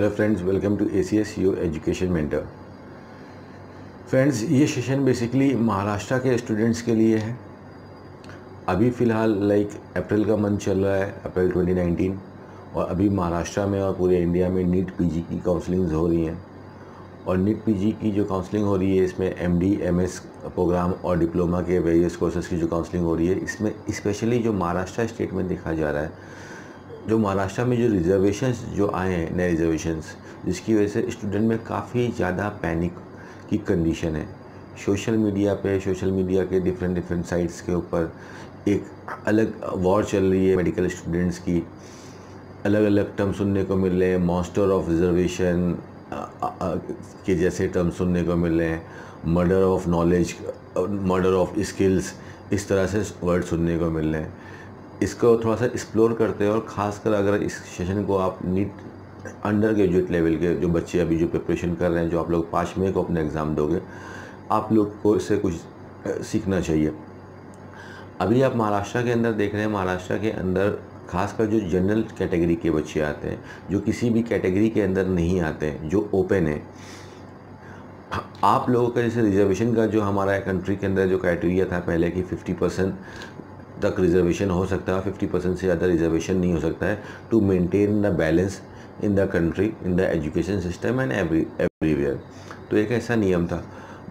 Hello friends, welcome to ACS your education mentor. Friends, ये session basically Maharashtra के students के लिए है। अभी फ़िलहाल अप्रैल का मंथ चल रहा है, अप्रैल 2019, और अभी महाराष्ट्र में और पूरे इंडिया में नीट पीजी की काउंसलिंग्स हो रही हैं। और नीट पीजी की जो काउंसलिंग हो रही है, इसमें MD MS प्रोग्राम और डिप्लोमा के वेरियस कोर्सेज़ की जो काउंसलिंग हो रही है, इसमें स्पेशली जो महाराष्ट्र स्टेट में देखा जा रहा है, जो महाराष्ट्र में जो रिजर्वेशंस जो आए हैं, नए रिजर्वेशंस, जिसकी वजह से स्टूडेंट में काफ़ी ज़्यादा पैनिक की कंडीशन है। सोशल मीडिया के डिफरेंट साइट्स के ऊपर एक अलग वॉर चल रही है मेडिकल स्टूडेंट्स की। अलग अलग टर्म सुनने को मिल रहे हैं, मास्टर ऑफ रिजर्वेशन के जैसे टर्म सुनने को मिल रहे हैं, murder of knowledge, murder of skills, इस तरह से वर्ड सुनने को मिल रहे हैं। इसको थोड़ा सा एक्सप्लोर करते हैं, और ख़ासकर अगर इस सेशन को आप नीट अंडर ग्रेजुएट लेवल के जो बच्चे अभी जो प्रिपरेशन कर रहे हैं, जो आप लोग 5 मई को अपना एग्ज़ाम दोगे, आप लोग को इससे कुछ सीखना चाहिए। अभी आप महाराष्ट्र के अंदर देख रहे हैं, महाराष्ट्र के अंदर खासकर जो जनरल कैटेगरी के बच्चे आते हैं, जो किसी भी कैटेगरी के अंदर नहीं आते हैं, जो ओपन है, आप लोगों का जैसे रिजर्वेशन का जो हमारा कंट्री के अंदर जो क्राइटेरिया था पहले कि 50% तक रिजर्वेशन हो सकता है, 50% से ज़्यादा रिजर्वेशन नहीं हो सकता है, to maintain the balance in the country, in the education system and everywhere. तो एक ऐसा नियम था।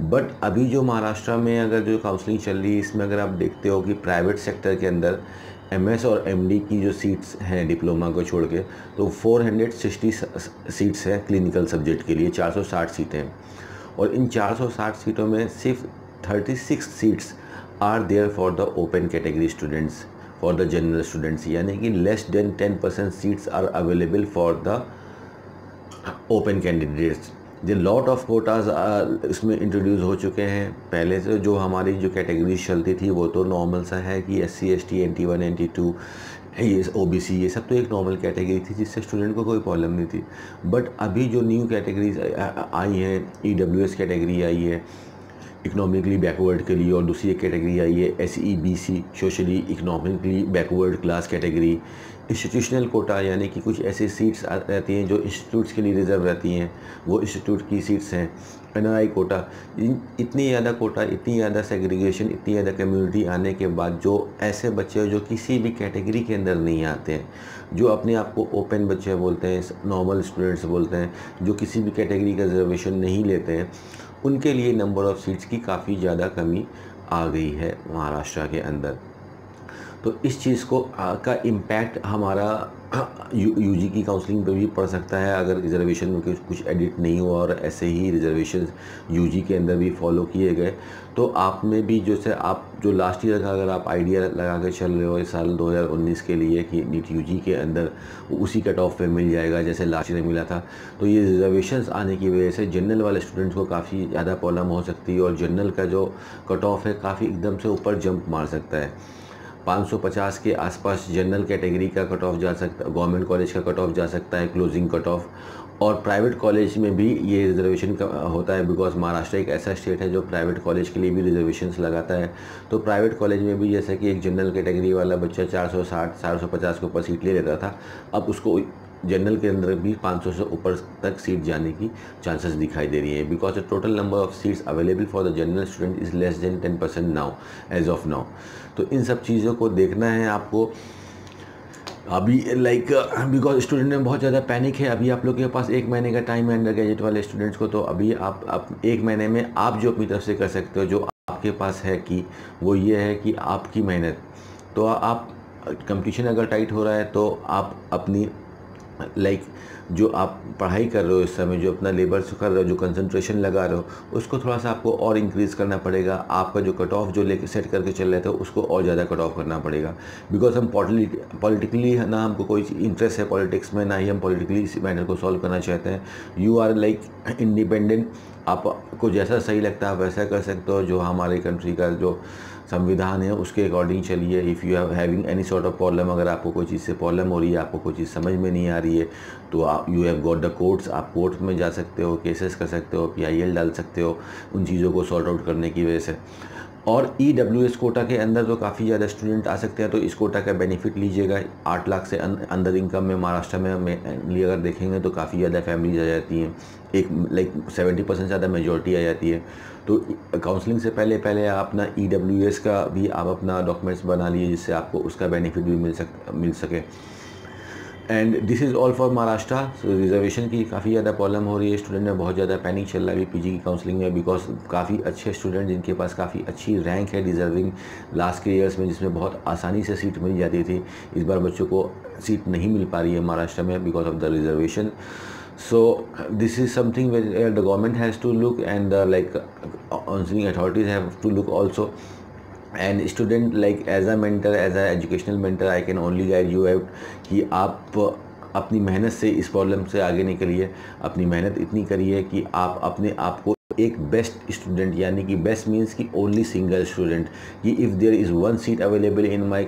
बट अभी जो महाराष्ट्र में अगर जो काउंसलिंग चल रही है, इसमें अगर आप देखते हो कि प्राइवेट सेक्टर के अंदर MS और MD की जो सीट्स हैं डिप्लोमा को छोड़ के, तो 460 सीट्स हैं क्लिनिकल सब्जेक्ट के लिए, 460 सीटें हैं। और इन 460 सीटों में सिर्फ 36 seats are there for the open category students, for the general students, यानी कि less than 10% seats are available for the open candidates. The lot of quotas इसमें इंट्रोड्यूस हो चुके हैं। पहले से जो हमारी जो कैटेगरीज चलती थी वो तो नॉर्मल सा है कि SC ST NT1 NT2 ये OBC, ये सब तो एक नॉर्मल कैटेगरी थी जिससे स्टूडेंट को कोई प्रॉब्लम नहीं थी। बट अभी जो न्यू कैटेगरीज आई हैं, EWS कैटेगरी आई है इकोनॉमिकली बैकवर्ड के लिए, और दूसरी एक कैटेगरी आई है SEBC, socially economically backward class category. Institutional quota, यानी कि कुछ ऐसी सीट्स रहती हैं जो इंस्टीट्यूट्स के लिए रिजर्व रहती हैं, वो इंस्टीट्यूट की सीट्स हैं। NRI कोटा, इतनी ज़्यादा कोटा, इतनी ज़्यादा सेग्रीगेशन, इतनी ज़्यादा कम्युनिटी आने के बाद जो ऐसे बच्चे जो किसी भी कैटेगरी के अंदर नहीं आते हैं, जो अपने आप को ओपन बच्चे बोलते हैं, नॉर्मल स्टूडेंट्स बोलते हैं, जो किसी भी कैटेगरी का रिजर्वेशन नहीं लेते हैं, उनके लिए नंबर ऑफ़ सीट्स की काफ़ी ज़्यादा कमी आ गई है महाराष्ट्र के अंदर। तो इस चीज़ को का इम्पैक्ट हमारा UG की काउंसलिंग पे भी पड़ सकता है, अगर रिजर्वेशन में कुछ एडिट नहीं हुआ और ऐसे ही रिजर्वेशन UG के अंदर भी फॉलो किए गए, तो आप में भी जैसे आप जो लास्ट ईयर का अगर आप आइडिया लगा के चल रहे हो इस साल 2019 के लिए कि नीट UG के अंदर उसी कट ऑफ पे मिल जाएगा जैसे लास्ट ईयर मिला था, तो ये रिजर्वेशंस आने की वजह से जनरल वाले स्टूडेंट्स को काफ़ी ज़्यादा प्रॉब्लम हो सकती है, और जनरल का जो कट ऑफ है काफ़ी एकदम से ऊपर जंप मार सकता है। 550 के आसपास जनरल कैटेगरी का कट ऑफ जा सकता है, गवर्नमेंट कॉलेज का कट ऑफ जा सकता है, क्लोजिंग कट ऑफ। और प्राइवेट कॉलेज में भी ये रिजर्वेशन का होता है, बिकॉज महाराष्ट्र एक ऐसा स्टेट है जो प्राइवेट कॉलेज के लिए भी रिजर्वेशंस लगाता है। तो प्राइवेट कॉलेज में भी जैसे कि एक जनरल कैटेगरी वाला बच्चा 460 450 के ऊपर सीट ले लेता था, अब उसको जनरल के अंदर भी 500 से ऊपर तक सीट जाने की चांसेस दिखाई दे रही है, because the total number of seats available for the general student is less than 10% now, as of now. तो इन सब चीज़ों को देखना है आपको अभी, बिकॉज स्टूडेंट में बहुत ज़्यादा पैनिक है। अभी आप लोग के पास 1 महीने का टाइम है अंडर ग्रेजुएट वाले स्टूडेंट्स को, तो अभी आप 1 महीने में आप जो अपनी तरफ से कर सकते हो, जो आपके पास है कि वो ये है कि आपकी मेहनत, तो आप कंपटीशन अगर टाइट हो रहा है तो आप अपनी जो आप पढ़ाई कर रहे हो इस समय, जो अपना लेबर कर रहे हो, जो कंसंट्रेशन लगा रहे हो, उसको थोड़ा सा आपको और इंक्रीज़ करना पड़ेगा। आपका जो कट ऑफ जो लेके सेट करके चल रहे थे उसको और ज़्यादा कट ऑफ करना पड़ेगा, बिकॉज हम पॉलिटिकली ना हमको कोई इंटरेस्ट है पॉलिटिक्स में, ना ही हम पॉलिटिकली इस मैटर को सॉल्व करना चाहते हैं। यू आर इंडिपेंडेंट, आपको जैसा सही लगता है आप वैसा कर सकते हो। जो हमारे कंट्री का जो संविधान है उसके अकॉर्डिंग चलिए। If you are having any sort of problem, अगर आपको कोई चीज़ से प्रॉब्लम हो रही है, आपको कोई चीज़ समझ में नहीं आ रही है, तो आप you have got the courts, आप कोर्ट में जा सकते हो, केसेस कर सकते हो, PIL डाल सकते हो उन चीज़ों को सॉर्ट आउट करने की वजह से। और EWS कोटा के अंदर तो काफ़ी ज़्यादा स्टूडेंट आ सकते हैं, तो इस कोटा का बेनिफिट लीजिएगा। 8 लाख से अंदर इनकम में महाराष्ट्र में अगर देखेंगे तो काफ़ी ज़्यादा फैमिलीज आ जाती हैं, एक लाइक 70% ज़्यादा मेजॉरिटी आ जाती है। तो काउंसलिंग से पहले आप अपना EWS का भी आप अपना डॉक्यूमेंट्स बना लिए, जिससे आपको उसका बेनिफिट भी मिल सके। And this is all for Maharashtra. Reservation की काफ़ी ज़्यादा प्रॉब्लम हो रही है, स्टूडेंट में बहुत ज़्यादा पैनिक चल रहा है अभी PG की काउंसलिंग में, बिकॉज काफ़ी अच्छे स्टूडेंट जिनके पास काफ़ी अच्छी रैंक है डिजर्विंग लास्ट के ईयर्स में, जिसमें बहुत आसानी से सीट मिल जाती थी, इस बार बच्चों को सीट नहीं मिल पा रही है महाराष्ट्र में because of the reservation. So this is something where the government has to look, and like counseling authorities have to look also. And student, like as a mentor, as a educational mentor, I can only guide you out कि आप अपनी मेहनत से इस problem से आगे निकलिए। अपनी मेहनत इतनी करिए कि आप अपने आप को एक बेस्ट स्टूडेंट, यानी कि बेस्ट मीन्स कि ओनली सिंगल स्टूडेंट, कि if there is one seat available in my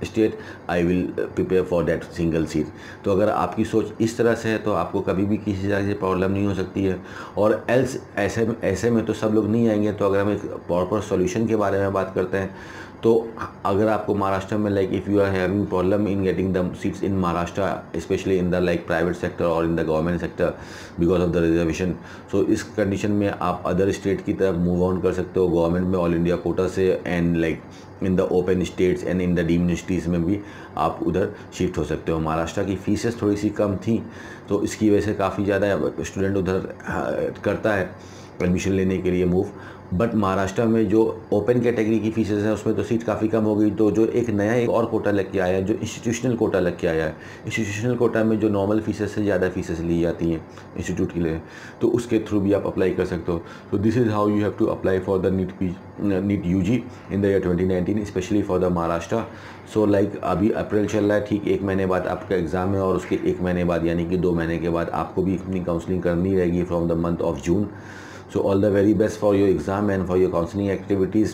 state I will prepare for that single seat. तो अगर आपकी सोच इस तरह से है तो आपको कभी भी किसी तरह से प्रॉब्लम नहीं हो सकती है। और एल्स ऐसे में तो सब लोग नहीं आएंगे। तो अगर हम एक प्रॉपर सॉल्यूशन के बारे में बात करते हैं, तो अगर आपको महाराष्ट्र में like if you are having problem in getting the seats in Maharashtra, specially in the like private sector और in the government sector because of the reservation, so इस कंडीशन में आप अदर स्टेट की तरफ मूव ऑन कर सकते हो government में ऑल इंडिया कोटा से, and like in the open states and in the deemed universities में भी आप उधर शिफ्ट हो सकते हो। महाराष्ट्र की फीसेस थोड़ी सी कम थी, तो इसकी वजह से काफ़ी ज़्यादा स्टूडेंट उधर करता है एडमिशन लेने के लिए मूव। बट महाराष्ट्र में जो ओपन कैटेगरी की फीसेस हैं उसमें तो सीट काफ़ी कम हो गई। तो जो एक नया एक और कोटा लग के आया है, जो इंस्टीट्यूशनल कोटा लग के आया है, इंस्टीट्यूशनल कोटा में जो नॉर्मल फीसेस से ज़्यादा फीसेस ली जाती हैं इंस्टीट्यूट के लिए, तो उसके थ्रू भी आप अप्लाई कर सकते हो। तो this is how you have to apply for the NEET UG in the year 2019 specially for the Maharashtra. So like अभी अप्रैल चल रहा है, ठीक 1 महीने बाद आपका एग्ज़ाम है, और उसके 1 महीने बाद यानी कि 2 महीने के बाद आपको भी अपनी काउंसलिंग करनी रहेगी from the month of June. So all the very best for your exam and for your counseling activities.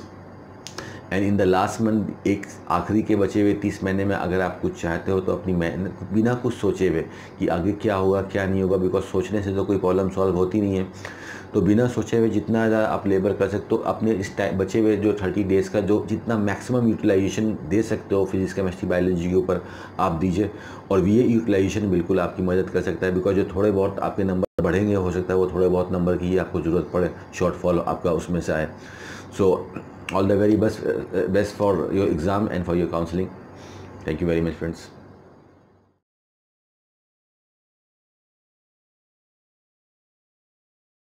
And in the last month, एक आखिरी के बचे हुए 30 महीने में अगर आप कुछ चाहते हो तो अपनी मेहनत बिना कुछ सोचे हुए कि आगे क्या होगा क्या नहीं होगा, बिकॉज सोचने से तो कोई प्रॉब्लम सॉल्व होती नहीं है। तो बिना सोचे हुए जितना ज़्यादा आप लेबर कर सकते हो अपने इस टाइम बचे हुए जो 30 डेज़ का जो जितना मैक्सिमम यूटिलाइजेशन दे सकते हो फिजिक्स केमिस्ट्री बायोलॉजी के ऊपर आप दीजिए। और ये यूटिलाइजेशन बिल्कुल आपकी मदद कर सकता है, बिकॉज जो थोड़े बहुत आपके नंबर बढ़ेंगे, हो सकता है वो थोड़े बहुत नंबर की ही आपको ज़रूरत पड़े, शॉर्टफॉल आपका उसमें से आए। So all the very best for your exam and for your counselling. Thank you very much friends.